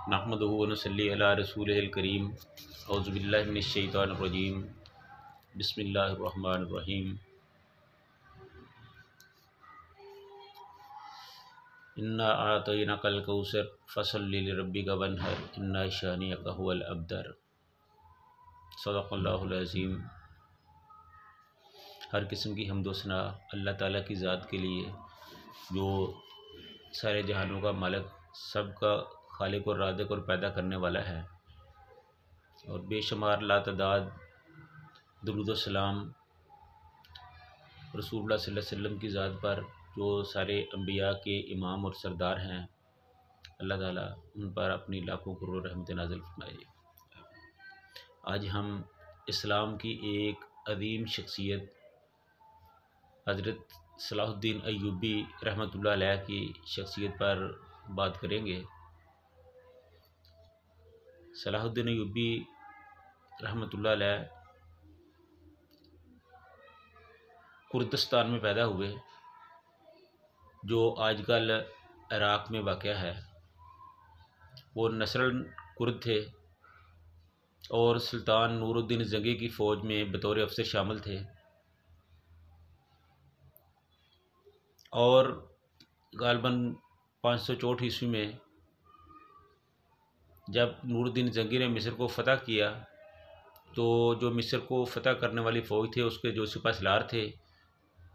नहमदुहु व नसल्ली अला रसूलिहिल करीम। औज़ु बिल्लाहि मिनश शैतानिर रजीम। बिस्मिल्लाहिर रहमानिर रहीम। इन्ना आतैनाकल कौसर फसल्लि लिरब्बिका वन्हर इन्ना शानिअका हुवल अब्तर। सदक़ल्लाहुल अज़ीम। हर किस्म की हम्द व सना अल्लाह ताला की ज़ात के लिए, जो सारे जहानों का मालिक, सबका खालिक और राज़िक़ और पैदा करने वाला है। और बेशुमार लातदाद दुरूद व सलाम रसूलुल्लाह सल्लल्लाहु अलैहि वसल्लम की ज़ात पर, जो सारे अम्बिया के इमाम और सरदार हैं। अल्लाह ताला उन पर अपनी लाखों करोड़ रहमत नाज़िल फरमाए। आज हम इस्लाम की एक अज़ीम शख्सियत हज़रत सलाहुद्दीन अय्यूबी रहमतुल्लाह अलैह की शख्सियत पर बात करेंगे। सलाहुद्दीन अय्यूबी रहमतुल्लाह अलैह कुर्दिस्तान में पैदा हुए, जो आजकल इराक़ में वाक़या है। वो नस्रन कुर्द थे और सुल्तान नूरुद्दीन ज़ंगी की फ़ौज में बतौर अफसर शामिल थे। और गालबन 564 ईस्वी में जब नूरुद्दीन ज़ंगी ने मिस्र को फ़तह किया, तो जो मिस्र को फ़तह करने वाली फ़ौज थे, उसके जो सिपहसालार थे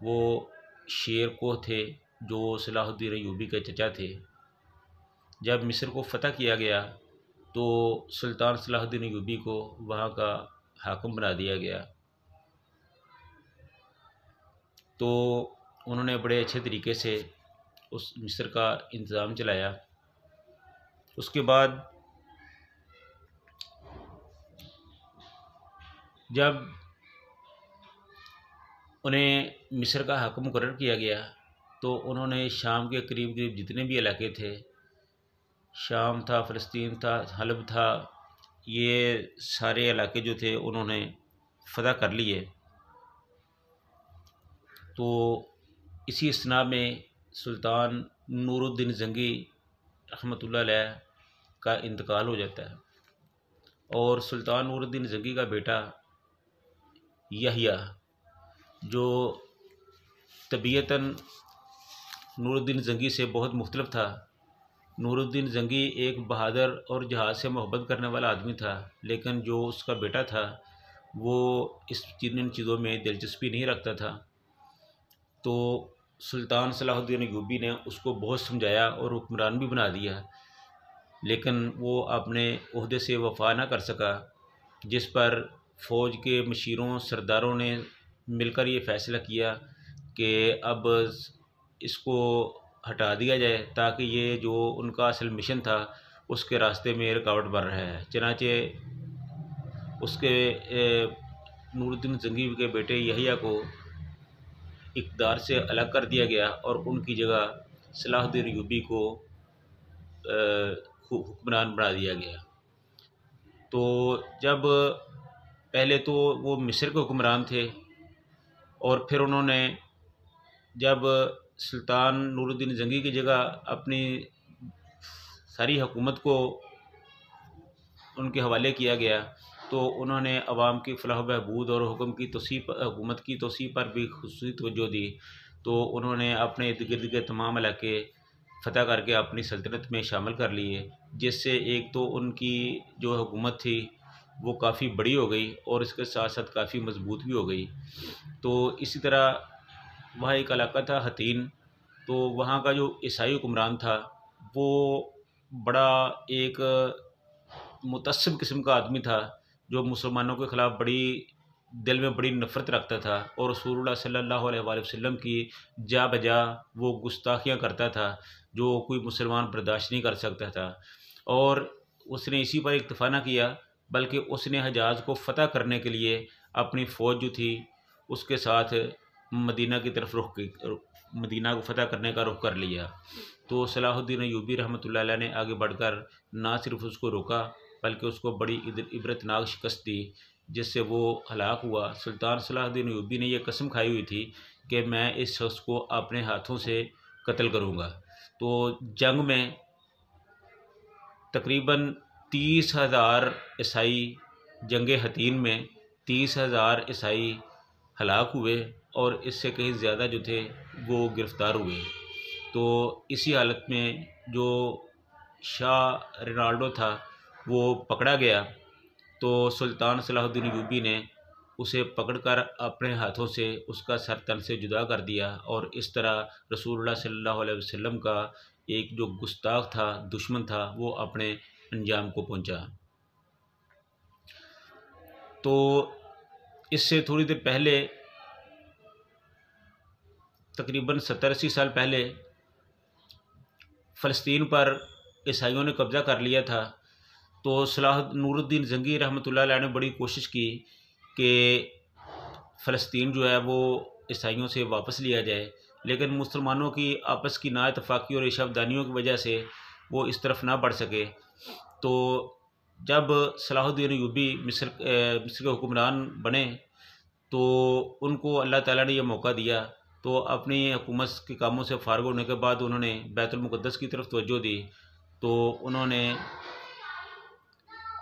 वो शेर को थे, जो सलाहुद्दीन अय्यूबी के चचा थे। जब मिस्र को फ़तह किया गया तो सुल्तान सलाहुद्दीन अय्यूबी को वहाँ का हाकिम बना दिया गया। तो उन्होंने बड़े अच्छे तरीके से उस मिस्र का इंतज़ाम चलाया। उसके बाद जब उन्हें मिस्र का हाकिम मुकर्रर किया गया, तो उन्होंने शाम के करीब करीब जितने भी इलाके थे, शाम था, फ़लस्तीन था, हलब था, ये सारे इलाके जो थे उन्होंने फ़तह कर लिए। तो इसी असना में सुल्तान नूरुद्दीन ज़ंगी रहमतुल्लाह अलैह का इंतकाल हो जाता है। और सुल्तान नूरुद्दीन ज़ंगी का बेटा यहया, जो तबीयतन नूरुद्दीन ज़ंगी से बहुत मुख्तलिफ था। नूरुद्दीन ज़ंगी एक बहादुर और जहाज़ से मोहब्बत करने वाला आदमी था, लेकिन जो उसका बेटा था वो इन चीज़ों में दिलचस्पी नहीं रखता था। तो सुल्तान सलाहुद्दीन अय्यूबी ने उसको बहुत समझाया और हुक्मरान भी बना दिया, लेकिन वो अपने ओहदे से वफ़ा ना कर सका। जिस पर फ़ौज के मशीरों सरदारों ने मिलकर ये फ़ैसला किया कि अब इसको हटा दिया जाए, ताकि ये जो उनका असल मिशन था उसके रास्ते में रुकावट बन रहा है। चनाचे उसके नूरुद्दीन ज़ंगी के बेटे यहया को इक़्तिदार से अलग कर दिया गया और उनकी जगह सलाहुद्दीन अय्यूबी को हुक्मरान बना दिया गया। तो जब पहले तो वो मिस्र के हुक्मरान थे, और फिर उन्होंने जब सुल्तान नूरुद्दीन ज़ंगी की जगह अपनी सारी हुकूमत को उनके हवाले किया गया, तो उन्होंने अवाम की फ़लाह बहबूद और हुकूमत की तोसी पर भी ख़ुसूसी तवज्जो दी। तो उन्होंने अपने इर्द गिर्द के तमाम इलाके फ़तह करके अपनी सल्तनत में शामिल कर लिए, जिससे एक तो उनकी जो हुकूमत थी वो काफ़ी बड़ी हो गई और इसके साथ साथ काफ़ी मजबूत भी हो गई। तो इसी तरह वहाँ एक इलाका था हतीन, तो वहाँ का जो ईसाई हुक्मरान था वो बड़ा एक मुतअस्सिब किस्म का आदमी था, जो मुसलमानों के ख़िलाफ़ दिल में बड़ी नफ़रत रखता था, और रसूलुल्लाह सल्लल्लाहु अलैहि वसल्लम की जा बजा वो गुस्ताखियाँ करता था, जो कोई मुसलमान बर्दाश्त नहीं कर सकता था। और उसने इसी पर इक्तफ़ा न किया, बल्कि उसने हिजाज़ को फ़तह करने के लिए अपनी फ़ौज जो थी उसके साथ मदीना की तरफ मदीना को फ़तह करने का रुख कर लिया। तो सलाहुद्दीन अय्यूबी रहमतुल्लाह अलैह ने आगे बढ़कर ना सिर्फ उसको रोका, बल्कि उसको बड़ी इबरतनाक शिकस्त दी, जिससे वो हलाक हुआ। सुल्तान सलाहुद्दीन अय्यूबी ने यह कसम खाई हुई थी कि मैं इस शख्स को अपने हाथों से कत्ल करूँगा। तो जंग में तकरीबन 30,000 ईसाई जंग हतीन में 30,000 ईसाई हलाक हुए और इससे कहीं ज़्यादा जो थे वो गिरफ़्तार हुए। तो इसी हालत में जो शाह रोनाल्डो था वो पकड़ा गया, तो सुल्तान सलाहुद्दीन अय्यूबी ने उसे पकड़कर अपने हाथों से उसका सर तन से जुदा कर दिया और इस तरह रसूलुल्लाह सल्लल्लाहु अलैहि वसल्लम का एक जो गुस्ताख था, दुश्मन था, वो अपने अंजाम को पहुंचा। तो इससे थोड़ी देर पहले, तकरीबन 70-80 साल पहले, फ़लस्तीन पर ईसाइयों ने कब्ज़ा कर लिया था। तो नूरुद्दीन ज़ंगी रहमतुल्लाह अलैह ने बड़ी कोशिश की कि फ़लस्तीन जो है वो ईसाइयों से वापस लिया जाए, लेकिन मुसलमानों की आपस की नाइतफ़ाक़ी और इशाफ़दानियों की वजह से वो इस तरफ ना बढ़ सके। तो जब सलाहुद्दीन अय्यूबी मिस्र के हुक्मरान बने तो उनको अल्लाह ताला ने यह मौका दिया। तो अपनी हुकूमत के कामों से फ़ारिग़ होने के बाद उन्होंने बैतुल मुक़द्दस की तरफ तवज्जो दी। तो उन्होंने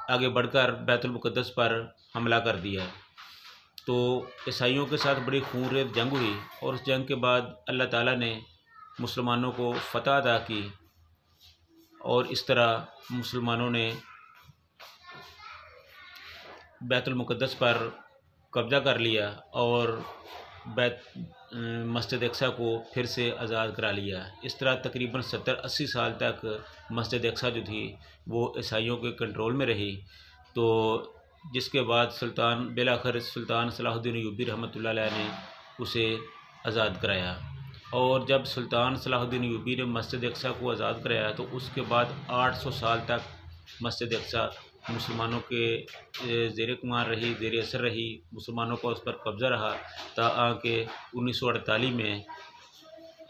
आगे बढ़कर बैतुल मुक़द्दस पर हमला कर दिया। तो ईसाइयों के साथ बड़ी खूनरेज़ जंग हुई और उस जंग के बाद अल्लाह ताला ने मुसलमानों को फ़तह अता की और इस तरह मुसलमानों ने बैतुल मुक़द्दस पर कब्ज़ा कर लिया और मस्जिद अक़सा को फिर से आज़ाद करा लिया। इस तरह तकरीबन 70-80 साल तक मस्जिद अक़सा जो थी वो ईसाइयों के कंट्रोल में रही। तो जिसके बाद बिलाखिर सुल्तान सलाहुद्दीन अय्यूबी रहमतुल्लाह अलैह ने उसे आज़ाद कराया। और जब सुल्तान सलाहुद्दीन अय्यूबी ने मस्जिद अक़सा को आज़ाद कराया तो उसके बाद 800 साल तक मस्जिद अक़सा मुसलमानों के ज़ेर कुमार रही, ज़ेर असर रही, मुसलमानों का उस पर कब्ज़ा रहा। ताकि 1948 में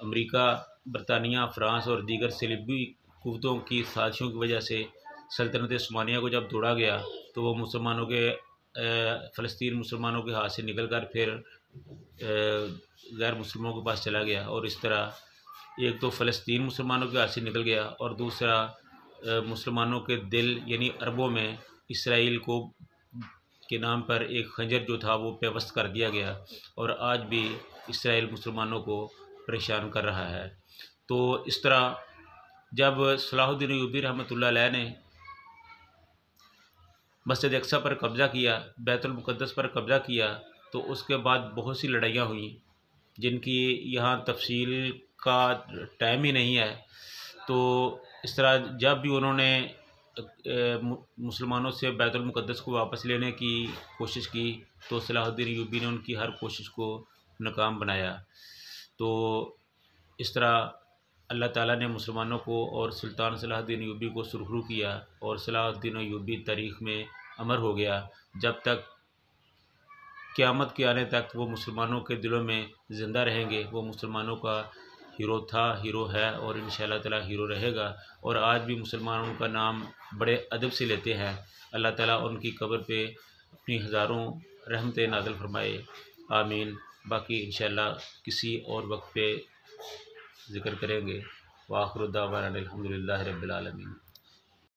अमेरिका, बरतानिया, फ़्रांस और दीगर सलीबी क़ुव्वतों की साज़िशों की वजह से सल्तनत उस्मानिया को जब तोड़ा गया तो वो मुसलमानों के फ़लस्तीन मुसलमानों के हाथ से निकल कर फिर गैर मुसलमानों के पास चला गया। और इस तरह एक तो फ़लस्तीन मुसलमानों के हाथ से निकल गया और दूसरा मुसलमानों के दिल यानी अरबों में इसराइल को के नाम पर एक खंजर जो था वो पेवस्त कर दिया गया और आज भी इसराइल मुसलमानों को परेशान कर रहा है। तो इस तरह जब सलाहुद्दीन अय्यूबी रहमतुल्लाह अलैह ने मस्जिद अक़सा पर कब्ज़ा किया, बैतुल मुक़द्दस पर कब्ज़ा किया, तो उसके बाद बहुत सी लड़ाइयाँ हुई जिनकी यहाँ तफसील का टाइम ही नहीं है। तो इस तरह जब भी उन्होंने मुसलमानों से बैतुल मुक़द्दस को वापस लेने की कोशिश की तो सलाहुद्दीन अय्यूबी ने उनकी हर कोशिश को नाकाम बनाया। तो इस तरह अल्लाह ताला ने मुसलमानों को और सुल्तान सलाहुद्दीन अय्यूबी को सुरखरू किया और सलाहुद्दीन अय्यूबी तारीख़ में अमर हो गया। जब तक क़यामत के आने तक वो मुसलमानों के दिलों में ज़िंदा रहेंगे। वो मुसलमानों का हीरो था, हीरो है और इंशाअल्लाह ताला हीरो रहेगा। और आज भी मुसलमान उनका नाम बड़े अदब से लेते हैं। अल्लाह ताला उनकी कब्र पे अपनी हज़ारों रहमतें नाज़िल फरमाए, आमीन। बाकी इंशाअल्लाह किसी और वक्त पे ज़िक्र करेंगे। व आखिरु दावाना अनिल हम्दुलिल्लाहि रब्बिल आलमीन।